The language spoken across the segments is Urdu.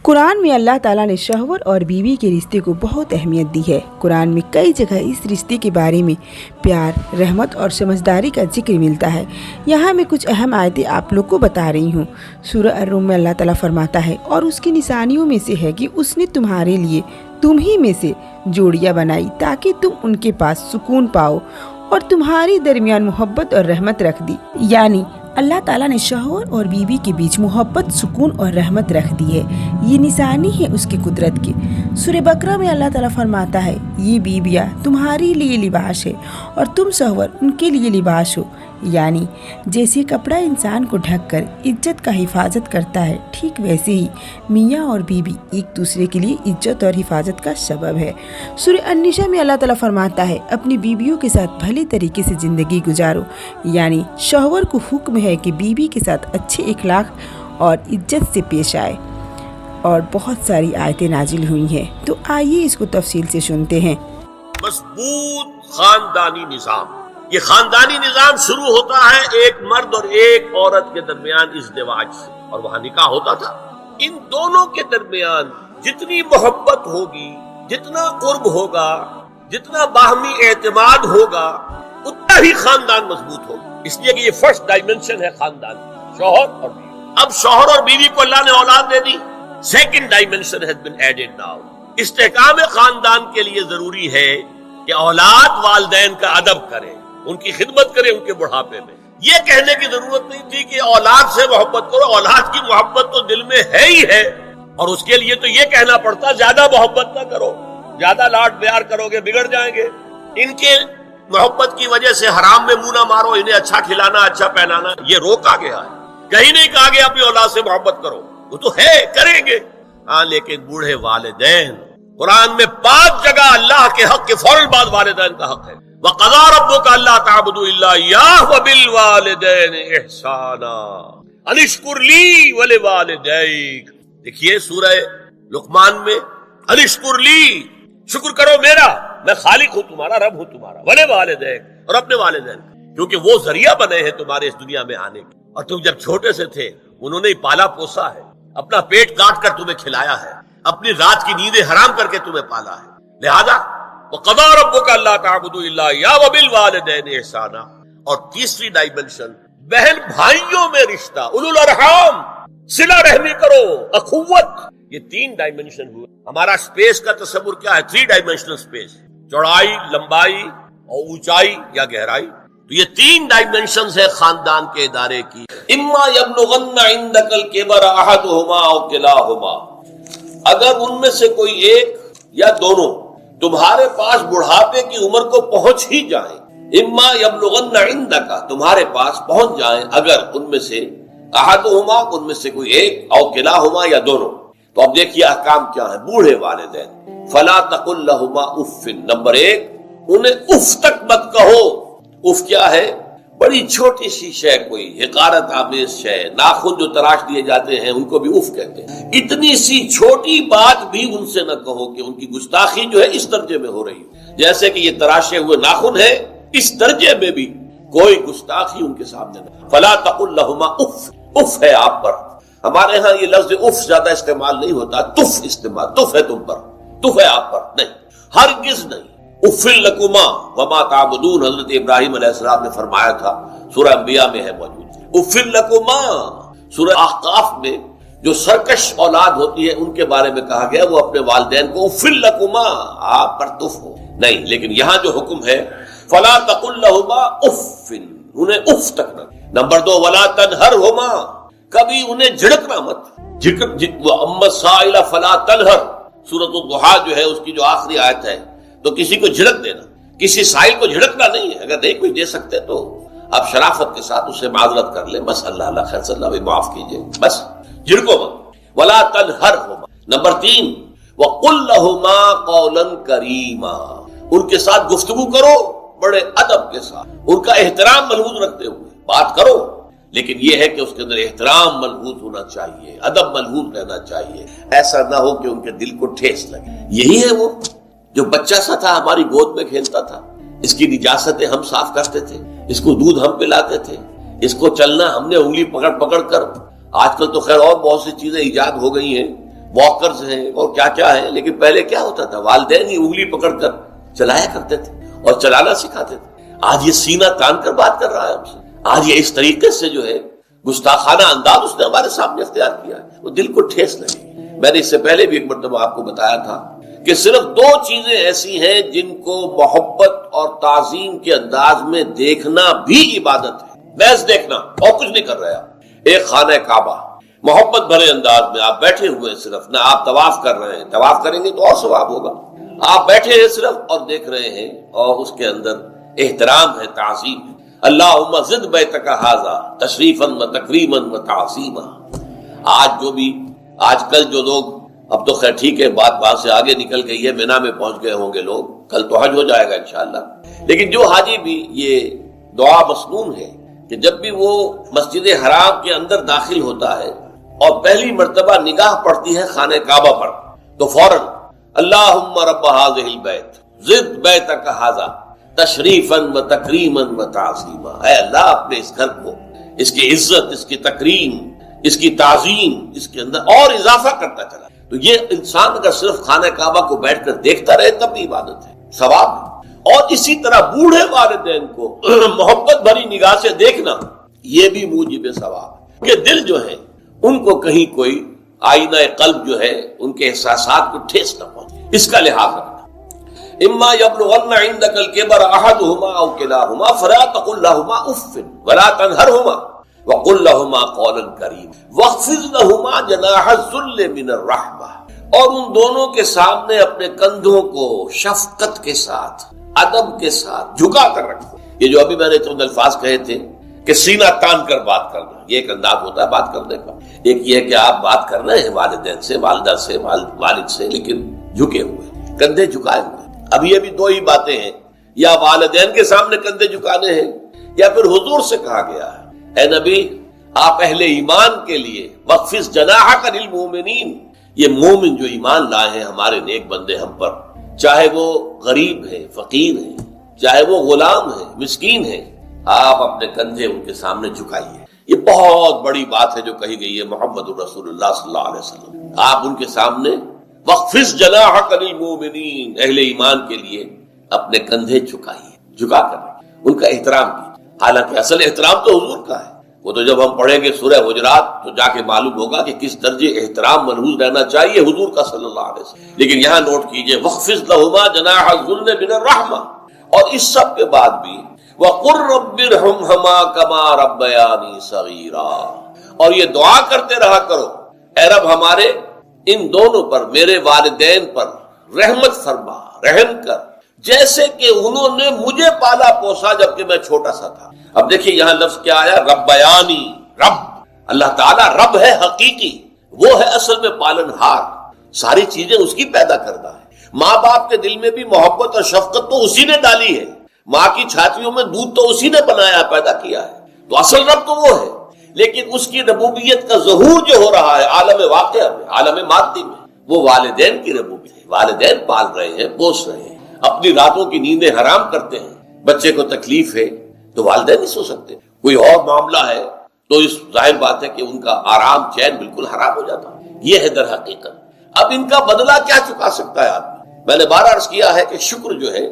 قرآن میں اللہ تعالیٰ نے شوہر اور بیوی کے رشتے کو بہت اہمیت دی ہے۔ قرآن میں کئی جگہ اس رشتے کے بارے میں پیار، رحمت اور سمجھداری کا ذکر ملتا ہے۔ یہاں میں کچھ اہم آیتیں آپ لوگ کو بتا رہی ہوں۔ سورہ الروم میں اللہ تعالیٰ فرماتا ہے، اور اس کی نشانیوں میں سے ہے کہ اس نے تمہارے لیے تم ہی میں سے جوڑیاں بنائی تاکہ تم ان کے پاس سکون پاؤ، اور تمہارے درمیان محبت اور رحمت رکھ دی۔ یعنی اللہ تعالیٰ نے شوہر اور بیوی کے بیچ محبت، سکون اور رحمت رکھ دی ہے۔ یہ نشانی ہے اس کی قدرت کی۔ سورہ بقرہ میں اللہ تعالیٰ فرماتا ہے، یہ بیویاں تمہارے لیے لباس ہے اور تم شوہر ان کے لیے لباس ہو۔ یعنی جیسے کپڑا انسان کو ڈھک کر عزت کا حفاظت کرتا ہے، ٹھیک ویسے ہی میاں اور بیوی ایک دوسرے کے لیے عزت اور حفاظت کا سبب ہے۔ سورہ النساء میں اللہ تعالیٰ فرماتا ہے، اپنی بیویوں کے ساتھ بھلے طریقے سے زندگی گزارو۔ یعنی شوہر کو حکم ہے کہ بیوی کے ساتھ اچھے اخلاق اور عزت سے پیش آئے۔ اور بہت ساری آیتیں نازل ہوئی ہیں، تو آئیے اس کو تفصیل سے سنتے ہیں۔ مضبوط خاندانی نظام، یہ خاندانی نظام شروع ہوتا ہے ایک مرد اور ایک عورت کے درمیان ازدواج سے، اور وہاں نکاح ہوتا تھا۔ ان دونوں کے درمیان جتنی محبت ہوگی، جتنا قرب ہوگا، جتنا باہمی اعتماد ہوگا، اتنا ہی خاندان مضبوط ہوگا۔ اس لیے کہ یہ فرسٹ ڈائمنشن ہے خاندان، شوہر اور بیوی۔ اب شوہر اور بیوی کو اللہ نے اولاد دے دی، second dimension has been added now. استحکام خاندان کے لیے ضروری ہے کہ اولاد والدین کا ادب کرے، ان کی خدمت کرے ان کے بڑھاپے میں۔ یہ کہنے کی ضرورت نہیں تھی کہ اولاد سے محبت کرو، اولاد کی محبت تو دل میں ہے ہی ہے، اور اس کے لیے تو یہ کہنا پڑتا زیادہ محبت نہ کرو، زیادہ لاڈ پیار کرو گے بگڑ جائیں گے۔ ان کے محبت کی وجہ سے حرام میں منہ نہ مارو، انہیں اچھا کھلانا، اچھا پہنانا، یہ روکا گیا ہے۔ کہیں نہیں کہا گیا اپنی اولاد سے محبت کرو، وہ تو ہے کریں گے، ہاں لیکن بوڑھے والدین، قرآن میں 5 جگہ اللہ کے حق کے فوراً بعد والدین کا حق ہے۔ وَقَضَىٰ رَبُّكَ أَلَّا تَعْبُدُوا إِلَّا إِيَّاهُ وَبِالْوَالِدَيْنِ إِحْسَانًا أَنِ اشْكُرْ لِي وَلِوَالِدَيْكَ۔ دیکھیے سورہ لقمان میں أَنِ اشْكُرْ لِي، شکر کرو میرا، میں خالق ہوں تمہارا، رب ہوں تمہارا، وَلِوَالِدَيْكَ، اور اپنے والدین، کیونکہ وہ ذریعہ بنے ہیں تمہارے اس دنیا میں آنے کے، اور تم جب چھوٹے سے تھے انہوں نے پالا پوسا ہے، اپنا پیٹ کاٹ کر تمہیں کھلایا ہے، اپنی رات کی نیندیں حرام کر کے تمہیں پالا ہے۔ لہذا وَقَضَىٰ رَبُّكَ أَلَّا تَعْبُدُوا إِلَّا إِيَّاهُ وَبِالْوَالِدَيْنِ إِحْسَانًا۔ اور تیسری ڈائمنشن بہن بھائیوں میں رشتہ، اولو الارحام، صلہ رحمی کرو، اخوت، یہ 3 ڈائمنشن ہوئے۔ ہمارا سپیس کا تصور کیا ہے؟ 3 ڈائمنشنل سپیس، چوڑائی، لمبائی اور اونچائی یا گہرائی۔ تو یہ 3 ڈائمنشنز ہے خاندان کے ادارے کی۔ اما یبلغن عندک الکبر احدہما او کلاہما، اگر ان میں سے کوئی ایک یا دونوں تمہارے پاس بڑھاپے کی عمر کو پہنچ ہی جائیں، اما یبلغن عندک، تمہارے پاس پہنچ جائیں اگر ان میں سے احدہما، ان میں سے کوئی ایک، او کلاہما یا دونوں۔ تو اب دیکھیے احکام کیا ہے۔ بوڑھے والدین، فلا تقل لہما اف، نمبر 1 انہیں اف تک مت کہو۔ اف کیا ہے؟ بڑی چھوٹی سی شے، کوئی حقارت آمیز شے، ناخن جو تراش دیے جاتے ہیں ان کو بھی اف کہتے ہیں۔ اتنی سی چھوٹی بات بھی ان سے نہ کہو کہ ان کی گستاخی جو ہے اس درجے میں ہو رہی ہے، جیسے کہ یہ تراشے ہوئے ناخن ہے، اس درجے میں بھی کوئی گستاخی ان کے سامنے نہ۔ فلا تقل لہما اف، اف ہے آپ پر۔ ہمارے ہاں یہ لفظ اف زیادہ استعمال نہیں ہوتا، تف استعمال، تف ہے تم پر، تف ہے آپ پر، نہیں، ہرگز نہیں۔ اُفٍ لَكُمَا وَمَا تَعْبُدُونَ، حضرت ابراہیم علیہ السلام نے فرمایا تھا، سورہ انبیاء میں ہے موجود۔ اُفٍ لَكُمَا، سورہ احقاف میں جو سرکش اولاد ہوتی ہے ان کے بارے میں کہا گیا، وہ اپنے والدین کو اُفٍ لَكُمَا، آپ پر تف ہو، نہیں، لیکن یہاں جو حکم ہے فَلَا تَقُل لَهُمَا اُفٍ، انہیں اف تک نہ۔ نمبر 2 وَلَا تَنْهَرْهُمَا، کبھی انہیں جھڑکنا مت۔ وَأَمَّا السَّائِلَ فَلَا تَنْهَرْ، سورۃ الضحیٰ جو ہے اس کی جو آخری آیت ہے، تو کسی کو جھڑک دینا، کسی سائل کو جھڑکنا نہیں ہے۔ اگر نہیں کوئی دے سکتے تو آپ شرافت کے ساتھ اس سے معذرت کر لیں، بس اللہ خیر صلی اللہ علیہ معاف کیجئے، بس جھڑکو مت۔ ولا تنہرہما، نمبر 3 وقل لہما قولا کریما، ان کے ساتھ گفتگو کرو بڑے ادب کے ساتھ، ان کا احترام ملحوظ رکھتے ہوئے بات کرو، لیکن یہ ہے کہ اس کے اندر احترام ملحوظ ہونا چاہیے، ادب ملحوظ رہنا چاہیے، ایسا نہ ہو کہ ان کے دل کو ٹھیس لگے۔ یہی ہے وہ جو بچہ سا تھا ہماری گود میں کھیلتا تھا، اس کی نجاستیں ہم صاف کرتے تھے، اس کو دودھ ہم پلاتے تھے، اس کو چلنا ہم نے انگلی پکڑ پکڑ کر، آج کل تو خیر اور بہت سی چیزیں ایجاد ہو گئی ہیں واکرز ہیں اور کیا کیا ہے، لیکن پہلے کیا ہوتا تھا، والدین ہی انگلی پکڑ کر چلایا کرتے تھے اور چلانا سکھاتے تھے۔ آج یہ سینہ تان کر بات کر رہا ہے ہم سے، آج یہ اس طریقے سے جو ہے گستاخانہ انداز اس نے ہمارے سامنے اختیار کیا ہے، وہ دل کو ٹھیس لگی۔ میں نے اس سے پہلے بھی ایک مرتبہ آپ کو بتایا تھا کہ صرف دو چیزیں ایسی ہیں جن کو محبت اور تعظیم کے انداز میں دیکھنا بھی عبادت ہے، محض دیکھنا اور کچھ نہیں کر رہا۔ ایک خانہ کعبہ محبت بھرے انداز میں آپ بیٹھے ہوئے ہیں، صرف نہ آپ طواف کر رہے ہیں، طواف کریں گے تو اور ثواب ہوگا، آپ بیٹھے ہیں صرف اور دیکھ رہے ہیں، اور اس کے اندر احترام ہے، تعظیم ہے۔ اللہم زد بیتک ھذا تشریفا و تکریما و تعظیما۔ آج کل جو لوگ، اب تو خیر ٹھیک ہے، بات سے آگے نکل گئی ہے، مینا میں پہنچ گئے ہوں گے لوگ، کل تو حج ہو جائے گا انشاءاللہ، لیکن جو حاجی بھی یہ دعا مسنون ہے کہ جب بھی وہ مسجد حرام کے اندر داخل ہوتا ہے اور پہلی مرتبہ نگاہ پڑتی ہے خانہ کعبہ پر، تو فوراً اللہم رب ھذہ البیت زد بیتک ھذا تشریفا و تکریما و تعظیما، اے اللہ اپنے اس گھر کو، اس کی عزت، اس کی تکریم، اس کی تعظیم، اس کے اندر اور اضافہ کرتا چلا۔ تو یہ انسان اگر صرف خانہ کعبہ کو بیٹھ کر دیکھتا رہے تب بھی عبادت ہے، ثواب ہے۔ اور اسی طرح بوڑھے والدین کو محبت بھری نگاہ سے دیکھنا، یہ بھی موجب ثواب ہے، کہ دل جو ہے ان کو کہیں کوئی آئینہ قلب جو ہے ان کے احساسات کو ٹھیس نہ پہنچے، اس کا لحاظ رکھنا۔ اما یبلغن عندک الکبر احدہما او کلاہما فلا تقل لہما اف ولا تنہرہما وقل لہما قولا کریما واخفض لہما جناح الذل من الرحمہ، اور ان دونوں کے سامنے اپنے کندھوں کو شفقت کے ساتھ، ادب کے ساتھ جھکا کر رکھو۔ یہ جو ابھی میں نے چند الفاظ کہے تھے کہ سینہ تان کر بات کرنا، یہ ایک انداز ہوتا ہے بات کرنے کا۔ ایک یہ ہے کہ آپ بات کر رہے ہیں والدین سے، والدہ سے، والد سے، لیکن جھکے ہوئے، کندھے جھکائے ہوئے۔ اب یہ بھی دو ہی باتیں ہیں، یا والدین کے سامنے کندھے جھکانے ہیں، یا پھر حضور سے کہا گیا ہے اے نبی آپ اہل ایمان کے لیے وخفض جناحک للمؤمنین، یہ مومن جو ایمان لائے ہیں ہمارے نیک بندے ہم پر، چاہے وہ غریب ہیں، فقیر ہیں، چاہے وہ غلام ہیں، مسکین ہیں، آپ اپنے کندھے ان کے سامنے جھکائیے۔ یہ بہت بڑی بات ہے جو کہی گئی ہے محمد رسول اللہ صلی اللہ علیہ وسلم، آپ ان کے سامنے وخفض جناحک للمؤمنین، اہل ایمان کے لیے اپنے کندھے جھکائیے، جھکا کر ان کا احترام کیجیے۔ حالانکہ اصل احترام تو حضور کا ہے، وہ تو جب ہم پڑھیں گے سورہ حجرات تو جا کے معلوم ہوگا کہ کس درجے احترام ملحوظ رہنا چاہیے حضور کا صلی اللہ علیہ وسلم۔ لیکن یہاں نوٹ کیجئے وَخْفِضْ لَهُمَا جَنَاحَ الذُّلِّ مِنَ الرَّحْمَةِ، اور اس سب کے بعد بھی وَقُلْ رَبِّ ارْحَمْهُمَا كَمَا رَبَّيَانِي صَغِيرًا، اور یہ دعا کرتے رہا کرو اے رب ہمارے ان دونوں پر، میرے والدین پر رحمت فرما، رحم کر، جیسے کہ انہوں نے مجھے پالا پوسا جبکہ میں چھوٹا سا تھا۔ اب دیکھیے یہاں لفظ کیا آیا، ربیانی، رب، اللہ تعالیٰ رب ہے حقیقی، وہ ہے اصل میں پالن ہار، ساری چیزیں اس کی پیدا کردہ ہے۔ ماں باپ کے دل میں بھی محبت اور شفقت تو اسی نے ڈالی ہے، ماں کی چھاتیوں میں دودھ تو اسی نے بنایا، پیدا کیا ہے، تو اصل رب تو وہ ہے۔ لیکن اس کی ربوبیت کا ظہور جو ہو رہا ہے عالم واقعہ میں، عالم مادی میں، وہ والدین کی ربوبیت ہے۔ والدین پال رہے ہیں، پوس رہے ہیں، اپنی راتوں کی نیندیں حرام کرتے ہیں، بچے کو تکلیف ہے تو والدین نہیں سو سکتے، کوئی اور معاملہ ہے تو اس ظاہر بات ہے کہ ان کا آرام چین بالکل حرام ہو جاتا ہے۔ یہ ہے در حقیقت۔ اب ان کا بدلہ کیا چکا سکتا ہے آدمی؟ میں نے بار عرض کیا ہے کہ شکر جو ہے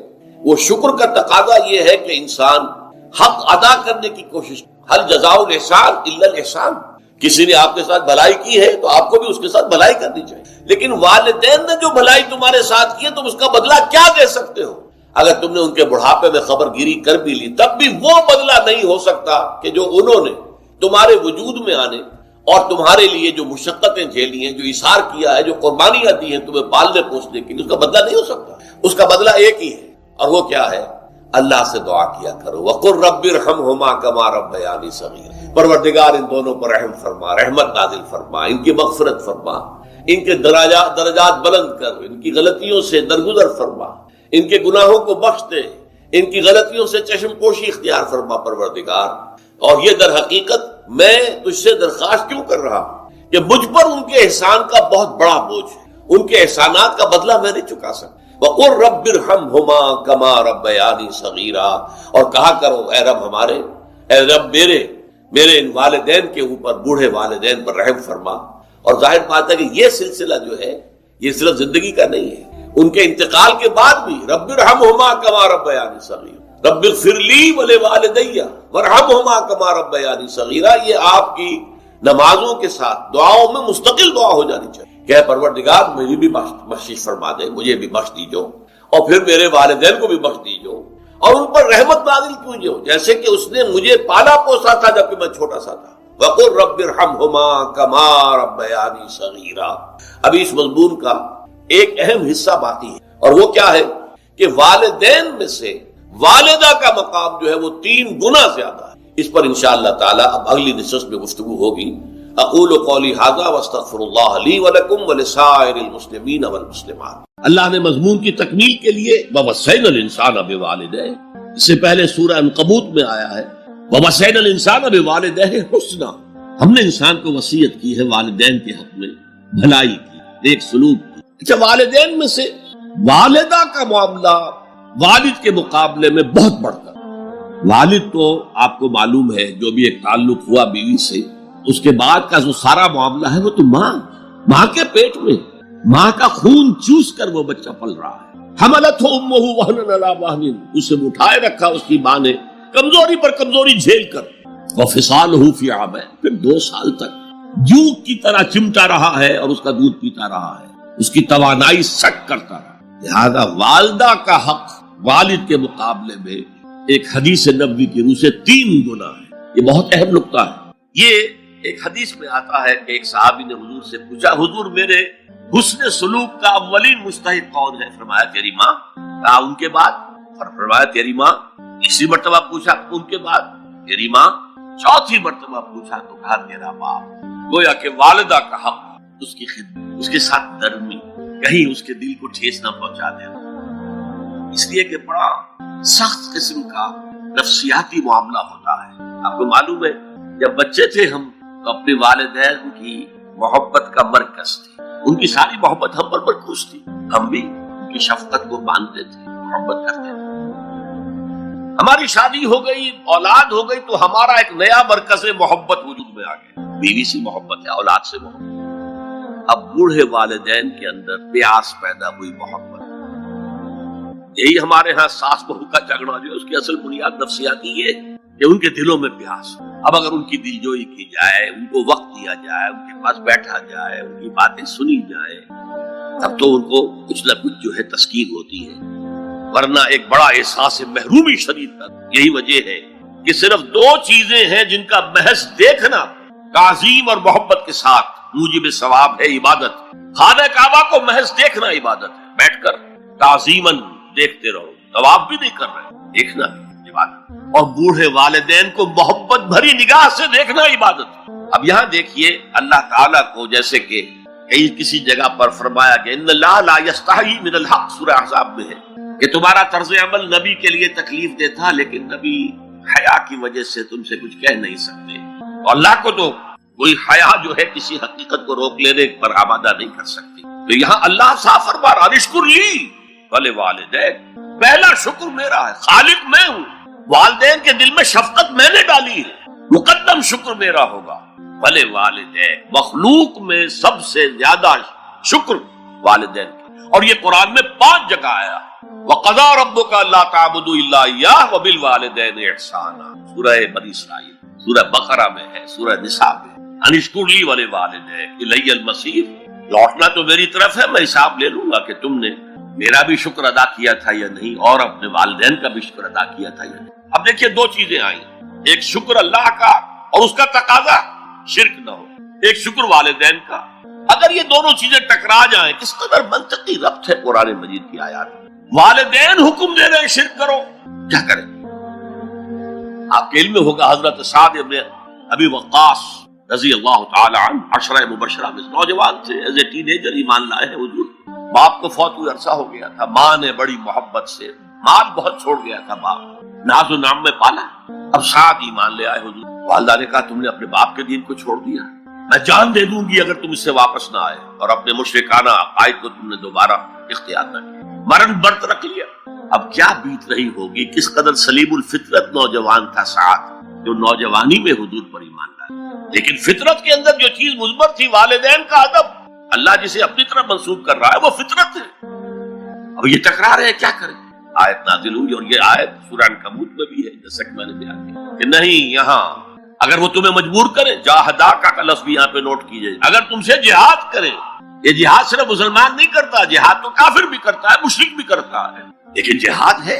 وہ شکر کا تقاضا یہ ہے کہ انسان حق ادا کرنے کی کوشش، حل جزاء الاحسان الا الاحسان، کسی نے آپ کے ساتھ بھلائی کی ہے تو آپ کو بھی اس کے ساتھ بھلائی کرنی چاہیے۔ لیکن والدین نے جو بھلائی تمہارے ساتھ کی ہے تم اس کا بدلہ کیا دے سکتے ہو؟ اگر تم نے ان کے بڑھاپے میں خبر گیری کر بھی لی تب بھی وہ بدلہ نہیں ہو سکتا کہ جو انہوں نے تمہارے وجود میں آنے اور تمہارے لیے جو مشقتیں جھیلی ہیں، جو اثار کیا ہے، جو قربانیاں دی ہیں تمہیں پالنے پوسنے کی، اس کا بدلہ نہیں ہو سکتا۔ اس کا بدلہ ایک ہی ہے، اور وہ کیا ہے؟ اللہ سے دعا کیا کرو وَقُلْ رَبِّ ارْحَمْهُمَا كَمَا رَبَّيَانِي صَغِيرًا، پروردگار ان دونوں پر رحم فرما، رحمت نازل فرما، ان کی مغفرت فرما، ان کے درجات بلند کر، ان کی غلطیوں سے درگزر فرما، ان کے گناہوں کو بخش دے، ان کی غلطیوں سے چشم پوشی اختیار فرما پروردگار۔ اور یہ در حقیقت میں تجھ سے درخواست کیوں کر رہا ہوں کہ مجھ پر ان کے احسان کا بہت بڑا بوجھ ہے، ان کے احسانات کا بدلہ میں نہیں چکا سکتا۔ وَقُلْ رَبِّ ارْحَمْهُمَا كَمَا رَبَّيَانِي صَغِيرًا، اور کہا کرو اے رب ہمارے، اے رب میرے ان والدین کے اوپر، بوڑھے والدین پر رحم فرما، اور ظاہر بات ہے کہ یہ سلسلہ جو ہے یہ صرف زندگی کا نہیں ہے، ان کے انتقال کے بعد بھی رب ارحمہما کما ربیانی صغیرا، رب اغفر لی ولوالدی وارحمہما کما ربیانی صغیرا، یہ آپ کی نمازوں کے ساتھ دعاؤں میں مستقل دعا ہو جانی چاہیے کہ اے پروردگار مجھے بھی بخشش فرما دے، مجھے بھی بخش دیجو، اور پھر میرے والدین کو بھی بخش دیجو، اور ان پر رحمت نازل کیجو، جیسے کہ اس نے مجھے پالا پوسا تھا جبکہ میں چھوٹا سا تھا۔ وَقُلْ رَبِّ ارْحَمْهُمَا كَمَا رَبَّيَانِي صَغِيرًا۔ ابھی اس مضمون کا ایک اہم حصہ باقی ہے، اور وہ کیا ہے کہ والدین میں سے والدہ کا مقام جو ہے وہ 3 گنا زیادہ ہے۔ اس پر انشاءاللہ تعالی اب اگلی نشست میں گفتگو ہوگی۔ اقول قولی ھذا واستغفر اللہ لی ولکم ولسائر المسلمین والمسلمات۔ اللہ نے مضمون کی تکمیل کے لیے ووصینا الانسان بوالدیہ، اس سے پہلے سورہ عنکبوت میں آیا ہے ووصینا الانسان بوالدیہ حسنا، ہم نے انسان کو وصیت کی ہے والدین کے حق میں بھلائی کی، ایک سلوک کی۔ اچھا، والدین میں سے والدہ کا معاملہ والد کے مقابلے میں بہت بڑھ کر، والد تو آپ کو معلوم ہے جو بھی ایک تعلق ہوا بیوی سے، اس کے بعد کا جو سارا معاملہ ہے وہ تو ماں کے پیٹ میں، ماں کا خون چوس کر وہ بچہ پل رہا ہے۔ حملتہ امہ وہنا علی وہن، اسے اٹھائے رکھا اس کی ماں نے کمزوری پر کمزوری جھیل کر، وفصالہ فی عامین، پھر 2 سال تک جوک کی طرح چمٹا رہا ہے اور اس کا دودھ پیتا رہا ہے، اس کی توانائی سک کرتا رہا۔ لہذا والدہ کا حق والد کے مقابلے میں ایک حدیث نبوی کی روح سے 3 گنا ہے۔ یہ بہت اہم نقطہ ہے۔ یہ ایک حدیث میں آتا ہے کہ ایک صحابی نے حضور سے پوچھا، حضور میرے حسن سلوک کا اولین مستحق کون ہے؟ فرمایا تیری ماں۔ کہا ان کے بعد؟ فرمایا تیری ماں۔ تیسری مرتبہ پوچھا، ان کے بعد؟ تیری ماں۔ چوتھی مرتبہ پوچھا تو کہا تیرا باپ۔ گویا کہ والدہ کا حق، اس کی خدمت، اس کے ساتھ نرمی، کہیں اس کے دل کو ٹھیس نہ پہنچا دے، اس لیے کہ بڑا سخت قسم کا نفسیاتی معاملہ ہوتا ہے۔ آپ کو معلوم ہے جب بچے تھے ہم تو اپنے والدین کی محبت کا مرکز تھے، ان کی ساری محبت ہم پر مرکوز تھی، ہم بھی ان کی شفقت کو مانتے تھے، محبت کرتے تھے۔ ہماری شادی ہو گئی، اولاد ہو گئی تو ہمارا ایک نیا مرکز محبت وجود میں آ گیا، بیوی سے محبت ہے، اولاد سے محبت۔ اب بوڑھے والدین کے اندر پیاس پیدا ہوئی محبت، یہی ہمارے ہاں ساس بہو کا جھگڑا جو ہے اس کی اصل بنیاد نفسیاتی ہے کہ ان کے دلوں میں پیاس۔ اب اگر ان کی دلجوئی کی جائے، ان کو وقت دیا جائے، ان کے پاس بیٹھا جائے، ان کی باتیں سنی جائے، تب تو ان کو کچھ نہ کچھ جو ہے تسکین ہوتی ہے، ورنہ ایک بڑا احساس محرومی شدید تک۔ یہی وجہ ہے کہ صرف 2 چیزیں ہیں جن کا محض دیکھنا تعظیم اور محبت کے ساتھ موجب ثواب ہے، عبادت۔ خانہ کعبہ کو محض دیکھنا عبادت ہے، بیٹھ کر تعظیماً دیکھتے رہو، طواف بھی نہیں کر رہے، دیکھنا عبادت۔ اور بوڑھے والدین کو محبت بھری نگاہ سے دیکھنا عبادت۔ اب یہاں دیکھیے اللہ تعالیٰ کو جیسے کہ کسی جگہ پر فرمایا کہ ان اللہ لا یستحی من الحق، سورہ احزاب میں ہے کہ تمہارا طرز عمل نبی کے لیے تکلیف دیتا، لیکن نبی حیا کی وجہ سے تم سے کچھ کہہ نہیں سکتے۔ اور اللہ کو تو کوئی حیا جو ہے کسی حقیقت کو روک لینے پر آمادہ نہیں کر سکتی۔ تو یہاں اللہ صاف فرما رہا اشکر لی ولوالدیک، پہلا شکر میرا ہے، خالق میں ہوں، والدین کے دل میں شفقت میں نے ڈالی ہے، مقدم شکر میرا ہوگا۔ ولوالدیک، مخلوق میں سب سے زیادہ شکر والدین کا۔ اور یہ قرآن میں 5 جگہ آیا، وَقَضَىٰ رَبُّكَ أَلَّا تَعْبُدُوا إِلَّا إِيَّاهُ وَبِالْوَالِدَيْنِ إِحْسَانًا، سورہ بنی اسرائیل، سورہ بقرہ میں ہے، سورہ نساء میں، ان اشکر لی ولوالدیک الی المصیر، لوٹنا تو میری طرف ہے، میں حساب لے لوں گا کہ تم نے میرا بھی شکر ادا کیا تھا یا نہیں، اور اپنے والدین کا بھی شکر ادا کیا تھا یا نہیں۔ اب دیکھیے 2 چیزیں آئیں، ایک شکر اللہ کا اور اس کا تقاضا شرک نہ ہو، ایک شکر والدین کا۔ اگر یہ دونوں چیزیں ٹکرا جائیں، کس قدر منطقی ربط ہے قرآن مجید کی آیات میں۔ والدین حکم دے رہے ہیں شرک کرو، کیا کریں؟ آپ کے علم میں ہوگا حضرت سعد ابن ابی وقاص رضی اللہ تعالی عنہ 10 مبشرہ میں نوجوان تھے، ایز اے ٹین ایجر ایمان لائے ہیں حضور۔ باپ کو فوت ہوئے عرصہ ہو گیا تھا، ماں نے بڑی محبت سے، مال بہت چھوڑ گیا تھا باپ، ناز و نام میں پالا۔ اب سعد ایمان لے آئے حضور، والدہ نے کہا تم نے اپنے باپ کے دین کو چھوڑ دیا، میں جان دے دوں گی اگر تم اس سے واپس نہ آئے اور اپنے مشرکانہ عقائد کو تم نے دوبارہ اختیار نہ کیا، مرن برت رکھ لیا۔ اب کیا بیت رہی ہوگی، کس قدر سلیم الفطرت نوجوان تھا سعد، جو نوجوانی میں حضور پر ایمان لایا، لیکن فطرت کے اندر جو چیز مثبت تھی، والدین کا ادب، اللہ جسے اپنی طرف منسوب کر رہا ہے وہ فطرت ہے۔ اب یہ ٹکرا رہے ہیں، کیا کریں؟ آیت نازل ہوئی، اور یہ آیت سورہ عنکبوت میں بھی ہے، جیسا کہ میں نے بیان کیا کہ نہیں، یہاں اگر وہ تمہیں مجبور کرے، جاہدا کا لفظ بھی یہاں پہ نوٹ کیجئے، اگر تم سے جہاد کرے، یہ جہاد صرف مسلمان نہیں کرتا، جہاد تو کافر بھی کرتا ہے، مشرک بھی کرتا ہے، لیکن جہاد ہے،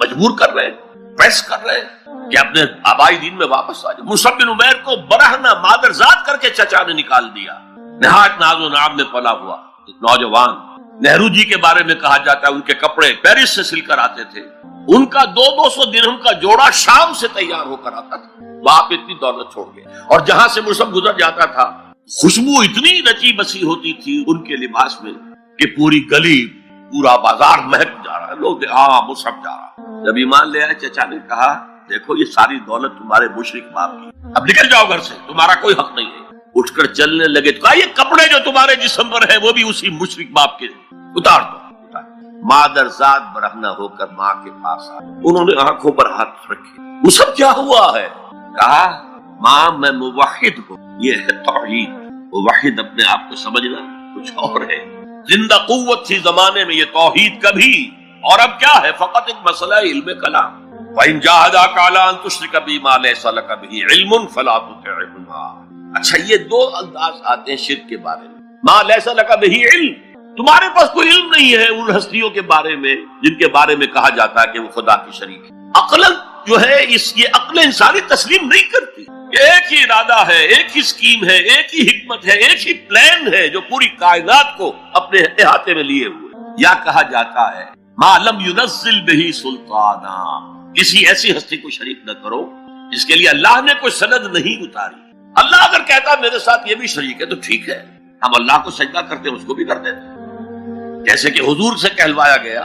مجبور کر رہے ہیں، پریس کر رہے ہیں کہ اپنے آبائی دین میں واپس آ جائے۔ مصعب بن عمیر کو برہنہ مادرزاد کر کے چچا نے نکال دیا، نہایت ناز و نام میں پلا ہوا ایک نوجوان۔ نہرو جی کے بارے میں کہا جاتا ہے ان کے کپڑے پیرس سے سل کر آتے تھے، ان کا 200 درہم کا جوڑا شام سے تیار ہو کر آتا تھا۔ باپ اتنی دولت چھوڑ گئے، اور جہاں سے مصعب گزر جاتا تھا خوشبو اتنی رچی بسی ہوتی تھی ان کے لباس میں کہ پوری گلی، پورا بازار مہک جا رہا ہے، لوگ ہاں مصعب جا رہا۔ جب ایمان لے آئے، چچا نے کہا دیکھو یہ ساری دولت تمہارے مشرک باپ کی، اب نکل جاؤ گھر سے، تمہارا کوئی حق نہیں ہے۔ اٹھ کر چلنے لگے تو کہا یہ کپڑے جو تمہارے جسم پر ہے وہ بھی اسی مشرک باپ کے، اتار دو۔ مادرزاد برہنہ ہو کر ماں کے پاس آئے، انہوں نے آنکھوں پر ہاتھ رکھے، وہ سب کیا ہوا ہے؟ کہا ماں میں موحد ہوں، یہ ہے توحید۔ موحد اپنے آپ کو سمجھنا کچھ اور ہے، زندہ قوت تھی زمانے میں یہ توحید کا بھی، اور اب کیا ہے؟ فقط ایک مسئلہ علم کلام۔ وَإِن جَاهَدَاكَ عَلَىٰ أَن تُشْرِكَ بِي مَا لَيْسَ لَكَ بِهِ عِلْمٌ فَلَا تُطِعْهُمَا۔ اچھا، یہ دو انداز آتے ہیں شرک کے بارے میں۔ مَا لَيْسَ لَكَ بِهِ علم، تمہارے پاس کوئی علم نہیں ہے ان ہستیوں کے بارے میں جن کے بارے میں کہا جاتا ہے کہ وہ خدا کی شریک ہے۔ عقل جو ہے یہ عقل انسانی تسلیم نہیں کرتی کہ ایک ہی ارادہ ہے، ایک ہی اسکیم ہے، ایک ہی حکمت ہے، ایک ہی پلان ہے جو پوری کائنات کو اپنے احاطے میں لیے ہوئے۔ یا کہا جاتا ہے ما لم ينزل به سلطانا، کسی ایسی ہستی کو شریک نہ کرو جس کے لیے اللہ نے کوئی سند نہیں اتاری۔ اللہ اگر کہتا میرے ساتھ یہ بھی شریک ہے تو ٹھیک ہے، ہم اللہ کو سجدہ کرتے ہیں، اس کو بھی کر دیتے ہیں۔ جیسے کہ حضور سے کہلوایا گیا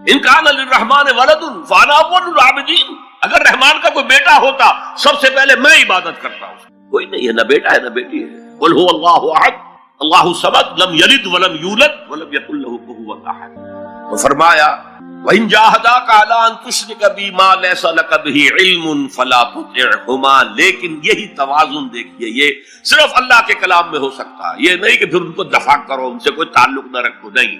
ان کان للرحمن ولد فانا اول العابدین، اگر رحمان کا کوئی بیٹا ہوتا سب سے پہلے میں عبادت کرتا ہوں۔ کوئی نہیں ہے، نہ بیٹا ہے نہ بیٹی ہے۔ قل هو اللہ احد اللہ الصمد لم یلد ولم یولد ولم یکن له کفوا احد۔ تو فرمایا وَإِن جَاهَدَاكَ عَلَىٰ أَن تُشْرِكَ بِي مَا لَيْسَ لَكَ بِهِ عِلْمٌ فَلَا تُطِعْهُمَا۔ لیکن یہی توازن دیکھیے، یہ صرف اللہ کے کلام میں ہو سکتا ہے، یہ نہیں کہ پھر ان کو دفاع کرو، ان سے کوئی تعلق نہ رکھو، نہیں۔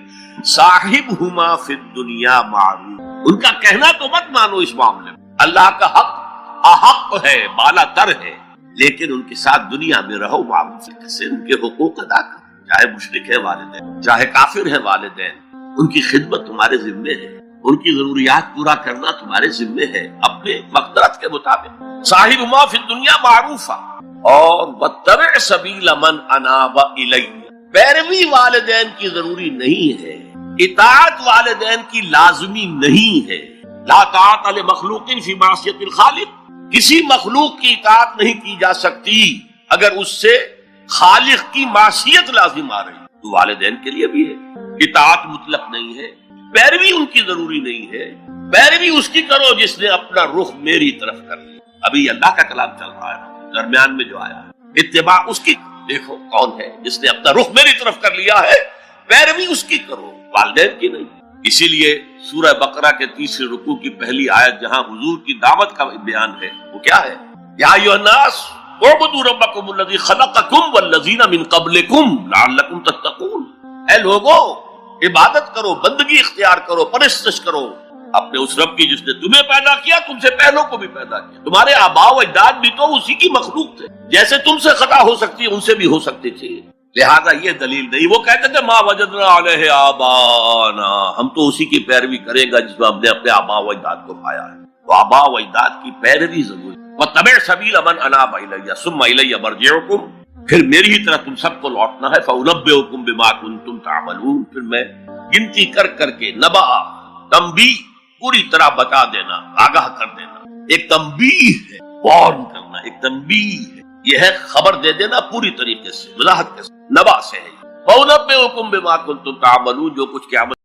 صاحبہما فی الدنیا معروف، ان کا کہنا تو مت مانو اس معاملے میں، اللہ کا حق احق ہے، بالا تر ہے، لیکن ان کے ساتھ دنیا میں رہو معروف سے، ان کے حقوق ادا کرو، چاہے مشرک ہے والدین، چاہے کافر ہے والدین، ان کی خدمت تمہارے ذمے ہے، ان کی ضروریات پورا کرنا تمہارے ذمے ہے اپنے مقدرت کے مطابق۔ صاحبہما فی الدنیا معروفا، اور واتبع سبیل من اناب الی، پیروی والدین کی ضروری نہیں ہے، اطاعت والدین کی لازمی نہیں ہے۔ لا طاعت لمخلوق فی معصیت الخالق، کسی مخلوق کی اطاعت نہیں کی جا سکتی اگر اس سے خالق کی معصیت لازم آ رہی، تو والدین کے لیے بھی ہے۔ اطاعت مطلق نہیں ہے، پیروی ان کی ضروری نہیں ہے، پیروی اس کی کرو جس نے اپنا رخ میری طرف کر لیا۔ ابھی اللہ کا کلام چل رہا ہے، درمیان میں جو آیا ہے اتباع اس کی، دیکھو کون ہے جس نے اپنا رخ میری طرف کر لیا ہے، پیروی اس کی کرو، والدین کی نہیں۔ اسی لیے سورہ بقرہ کے 3 رکوع کی پہلی آیت جہاں حضور کی دعوت کا بیان ہے، وہ کیا ہے؟ یا ایھا الناس اعبدوا ربکم الذی خلقکم والذین من قبلکم لعلکم تتقون، اے لوگو عبادت کرو، بندگی اختیار کرو، پرستش کرو اپنے اس رب کی جس نے تمہیں پیدا کیا، تم سے پہلوں کو بھی پیدا کیا۔ تمہارے آباء و اجداد بھی تو اسی کی مخلوق تھے، جیسے تم سے خطا ہو سکتی ہے ان سے بھی ہو سکتی تھی، لہذا یہ دلیل نہیں۔ وہ کہتے تھے ما وجدنا علیہ آباءنا، ہم تو اسی کی پیروی کریں گا جس میں ہم نے اپنے آباء و اجداد کو پایا ہے، تو آباء و اجداد کی پیروی ضروری۔ وَاتَّبِعْ سَبِيلَ مَنْ أَنَابَ إِلَيَّ ثُمَّ إِلَيَّ مَرْجِعُكُمْ، پھر میری ہی طرف تم سب کو لوٹنا ہے۔ فَأُنَبِّئُكُم بِمَا كُنتُمْ تَعْمَلُونَ، پھر میں گنتی کر کر کے نبا، تنبیہ، پوری طرح بتا دینا، آگاہ کر دینا۔ ایک تنبیہ ہے، وارن کرنا، ایک تنبیہ ہے، یہ ہے خبر دے دینا پوری طریقے سے، وضاحت کے ساتھ، نبا سے ہے۔ فَأُنَبِّئُكُم بِمَا كُنتُمْ تَعْمَلُونَ، جو کچھ قیامت